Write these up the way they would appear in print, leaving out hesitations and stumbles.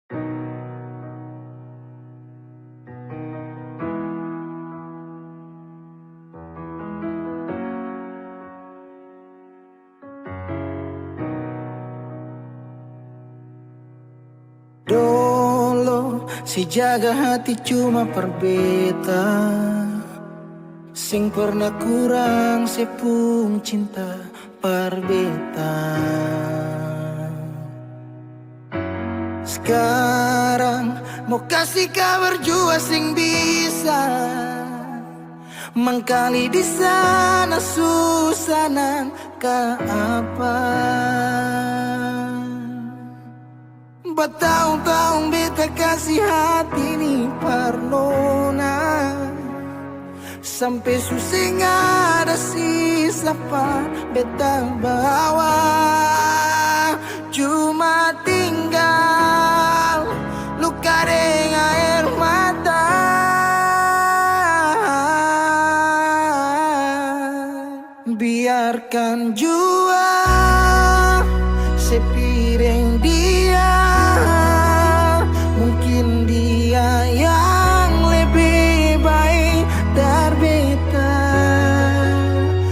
Dolo si jaga hati cuma perbeta, sing pernah kurang sepung cinta perbeta. Sekarang mau kasih kabar jua sing bisa mengkali di sana susanan ke apa. Bertahun-tahun beta kasih hati ni parnona, sampai susah ada sisa pa beta bawa. Cuma tinggal luka dengan air mata. Biarkan jua sepiring dia, mungkin dia yang lebih baik dari beta.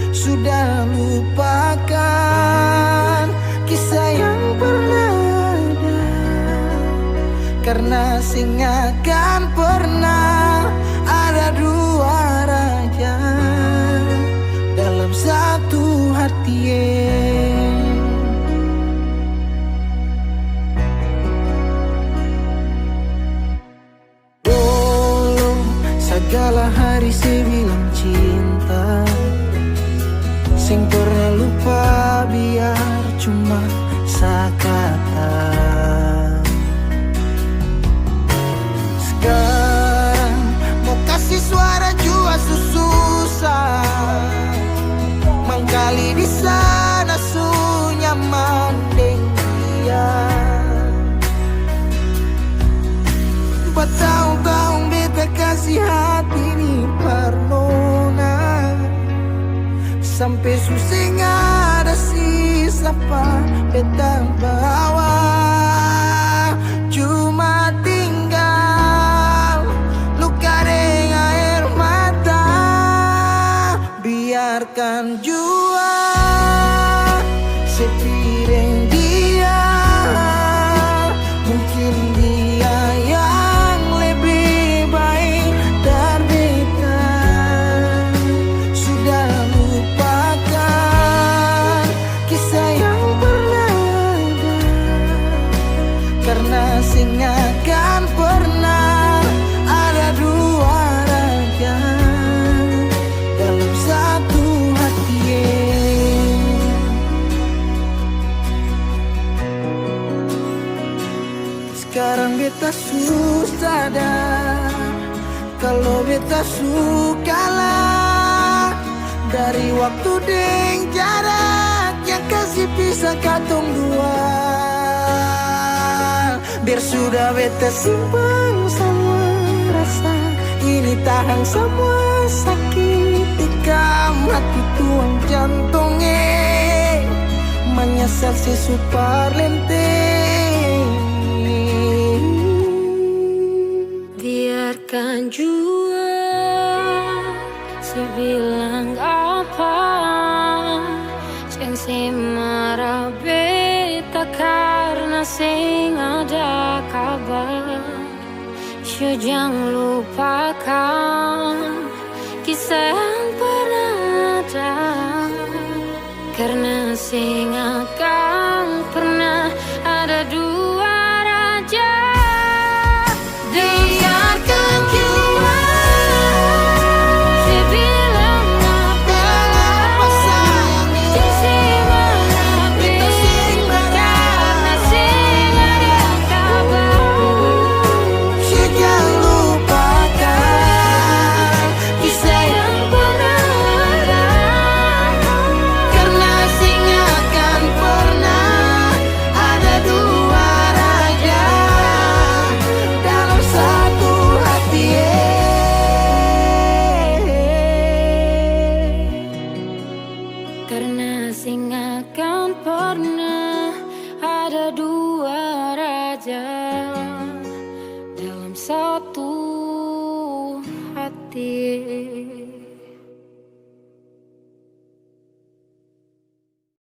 Sudah lupakan kisah yang pernah ada, karena sing akan pernah ada dua raja dalam satu hati. Segala hari saya bilang cinta, sing pernah lupa biar cuma sekata. Sekarang mau kasih suara jua susah, mengkali di sana su nyaman dengan dia. Bertahun-tahun beta kasih hati ni parnona, sampai susah ada sisa pa beta bawa. Cuma tinggal luka dengan air mata. Biarkan jua sepiring dia, mungkin dia yang lebih baik dari beta. Sudah lupakan kisah yang pernah ada, karena sing akan pernah ada dua raja dalam satu hati. Sekarang beta susah sadar kalau beta sukalah dari waktu deng jarak yang kasih pisah katong dua. Biar sudah beta simpan semua rasa ini, tahan semua sakit tikam hati tuang jantungnya, menyesal si super lenteng. Biarkan jua si bilang apa, jangan si marah beta karena sing ada kabar. Jangan lupakan kisah yang pernah ada, karena sing akan pernah ada dua raja. Biarkan jua dibilang apa sayangnya, si marah beta karena sing ada kabar. Jangan lupakan kisah yang pernah ada, karena sing akan pernah ada dua raja dalam satu hati. Karena sing akan pernah ada dua raja. satu hati.